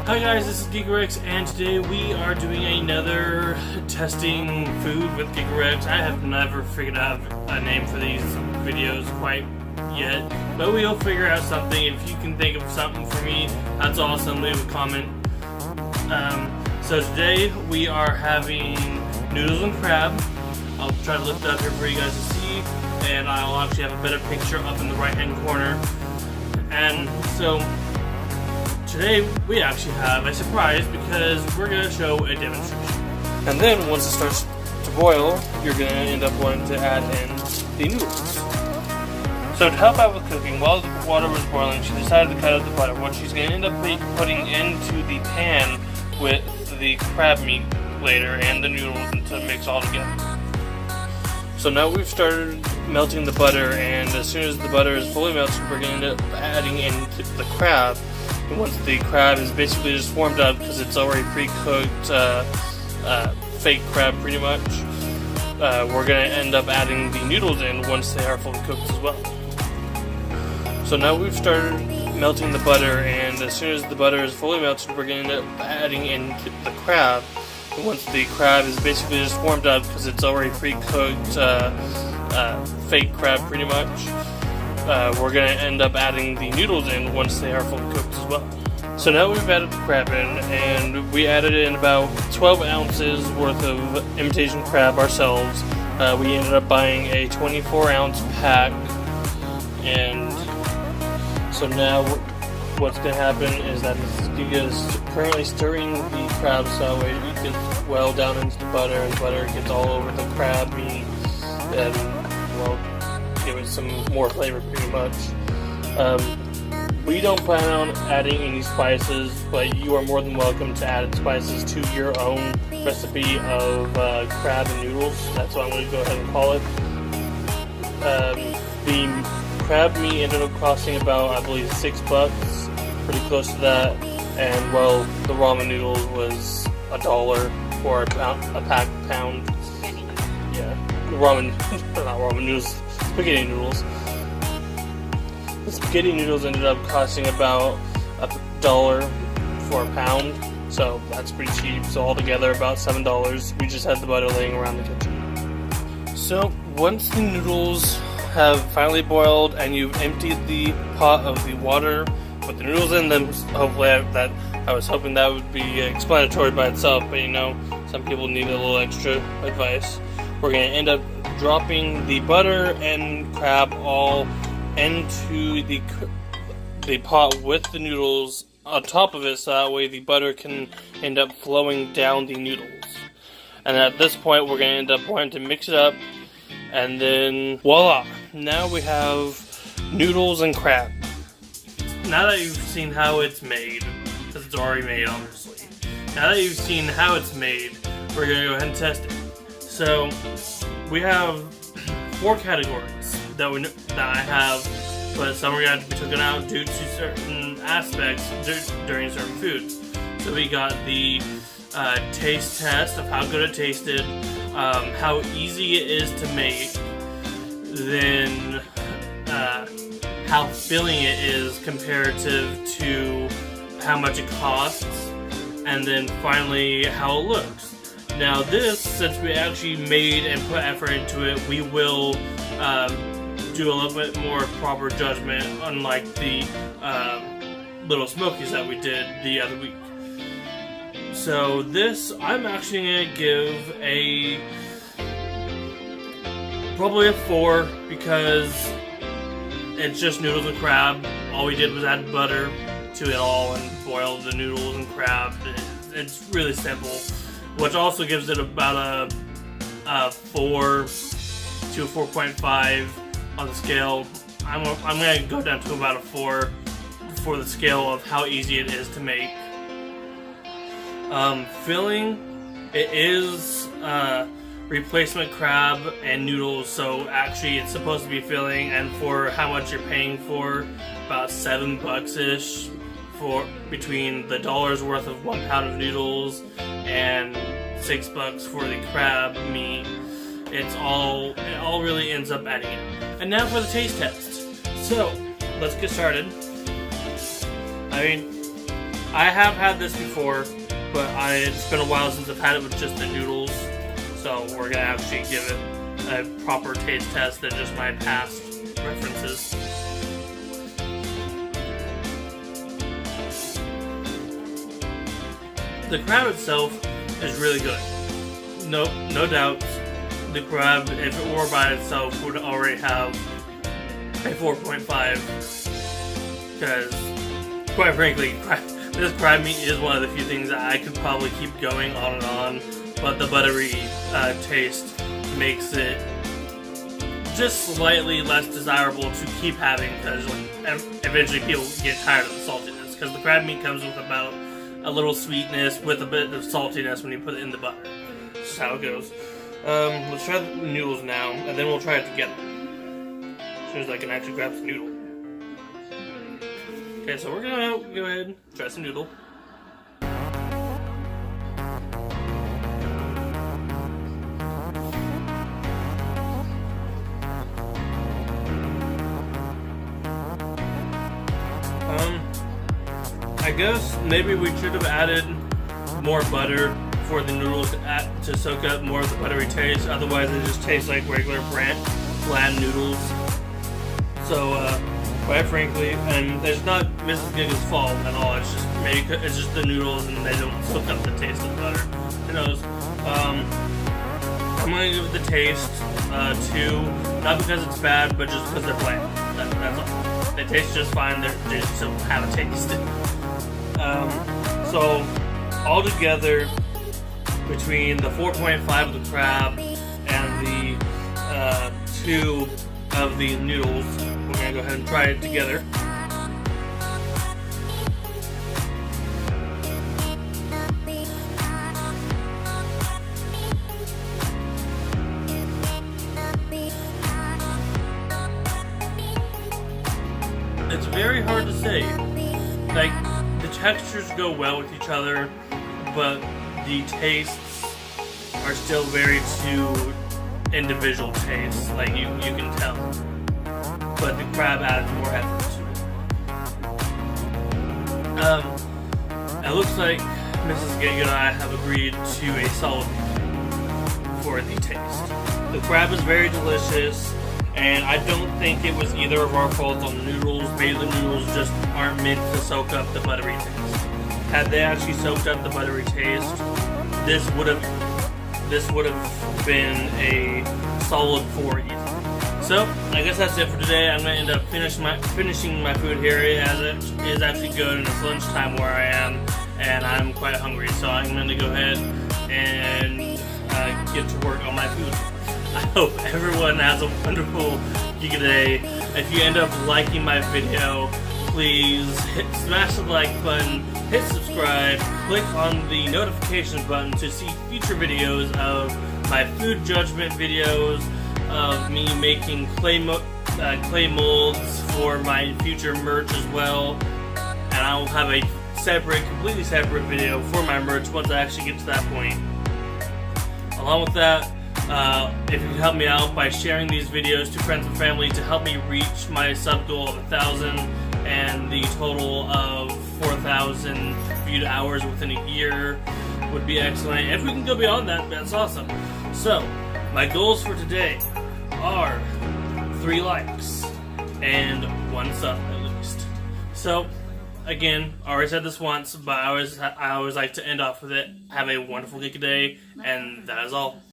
Hi guys, this is Gigarex, and today we are doing another testing food with Gigarex. I have never figured out a name for these videos quite yet, but we'll figure out something. If you can think of something for me, that's awesome. Leave a comment. So today we are having noodles and crab. I'll try to lift it up here for you guys to see, and I'll actually have a better picture up in the right hand corner. And so today we actually have a surprise because we're going to show a demonstration. And then once it starts to boil, you're going to end up wanting to add in the noodles. So to help out with cooking, while the water was boiling, she decided to cut out the butter. What she's going to end up putting into the pan with the crab meat later and the noodles to mix all together. So now we've started melting the butter, and as soon as the butter is fully melted, we're going to end up adding in the crab. And once the crab is basically just warmed up, because it's already pre-cooked, fake crab pretty much, we're going to end up adding the noodles in once they are fully cooked as well. So now we've started melting the butter, and as soon as the butter is fully melted, we're going to end up adding in the crab. And once the crab is basically just warmed up, because it's already pre-cooked, fake crab pretty much, we're going to end up adding the noodles in once they are fully cooked as well. So now we've added the crab in, and we added in about 12 ounces worth of imitation crab ourselves. We ended up buying a 24-ounce pack, and so now what's going to happen is that Giga is currently stirring the crab so it gets well down into the butter, and the butter gets all over the crab meat, and well, give it some more flavor pretty much. We don't plan on adding any spices, but you are more than welcome to add spices to your own recipe of crab and noodles. That's what I'm going to go ahead and call it. The crab meat ended up costing about, I believe, $6, pretty close to that, and well, the ramen noodles was $1 for a pound. Yeah, ramen, not ramen noodles, spaghetti noodles. The spaghetti noodles ended up costing about $1 for a pound, so that's pretty cheap. So altogether about $7. We just had the butter laying around the kitchen. So once the noodles have finally boiled and you've emptied the pot of the water with the noodles in them, hopefully I was hoping that would be explanatory by itself, but you know, some people need a little extra advice. We're going to end up dropping the butter and crab all into the pot with the noodles on top of it, so that way the butter can end up flowing down the noodles. And at this point we're going to end up wanting to mix it up, and then voila, now we have noodles and crab. Now that you've seen how it's made, because it's already made obviously, now that you've seen how it's made, we're going to go ahead and test it. So we have 4 categories that I have, but some are going to have to be taken out due to certain aspects during certain foods. So we got the taste test of how good it tasted, how easy it is to make, then how filling it is comparative to how much it costs, and then finally how it looks. Now this, since we actually made and put effort into it, we will do a little bit more proper judgment, unlike the Little Smokies that we did the other week. So this, I'm actually going to give probably a 4, because it's just noodles and crab. All we did was add butter to it all and boil the noodles and crab. It's really simple, which also gives it about a 4 to a 4.5 on the scale. I'm going to go down to about a 4 for the scale of how easy it is to make. Filling, it is replacement crab and noodles, so actually it's supposed to be filling, and for how much you're paying for, about $7-ish for between the $1 worth of 1 pound of noodles and $6 for the crab meat. It all really ends up adding up. And now for the taste test. So let's get started. I mean, I have had this before, but it's been a while since I've had it with just the noodles. So we're gonna actually give it a proper taste test than just my past references. The crab itself is really good. No doubt. The crab, if it were by itself, would already have a 4.5. Because, quite frankly, this crab meat is one of the few things that I could probably keep going on and on. But the buttery taste makes it just slightly less desirable to keep having, because eventually people get tired of the saltiness, because the crab meat comes with about a little sweetness with a bit of saltiness when you put it in the butter. That's just how it goes. Let's try the noodles now, and then we'll try it together. As soon as I can actually grab some noodle. Okay, so we're gonna go ahead and try some noodle. I guess maybe we should have added more butter for the noodles to soak up more of the buttery taste. Otherwise, it just tastes like regular bland noodles. So, quite frankly, and it's not Mrs. Giga's fault at all. It's just it's just the noodles, and they don't soak up the taste of the butter. Who knows? I'm gonna give it the taste 2, not because it's bad, but just because they're bland. That's all. They taste just fine. They just don't have a taste. So, altogether, between the 4.5 of the crab and the 2 of the noodles, we're going to go ahead and try it together. It's very hard to say. Like, the textures go well with each other, but the tastes are still very two individual tastes. Like, you can tell. But the crab adds more effort to it. It looks like Mrs. Giga and I have agreed to a solid for the taste. The crab is very delicious, and I don't think it was either of our faults on the noodles. Maybe the noodles just aren't meant to soak up the buttery taste. Had they actually soaked up the buttery taste, this would have been a solid 4 easy. So, I guess that's it for today. I'm going to end up finishing my food here, as it is actually good, and it's lunchtime where I am, and I'm quite hungry. So I'm going to go ahead and get to work on my food. I hope everyone has a wonderful Giga day. If you end up liking my video, please smash the like button, hit subscribe, click on the notifications button to see future videos of my food judgment videos, of me making clay molds for my future merch as well, and I will have a completely separate video for my merch once I actually get to that point. Along with that, if you can help me out by sharing these videos to friends and family to help me reach my sub goal of 1,000 and the total of 4,000 viewed hours within a year would be excellent. If we can go beyond that, that's awesome. So, my goals for today are 3 likes and 1 sub at least. So, again, I already said this once, but I always like to end off with it. Have a wonderful Giga day, and that is all.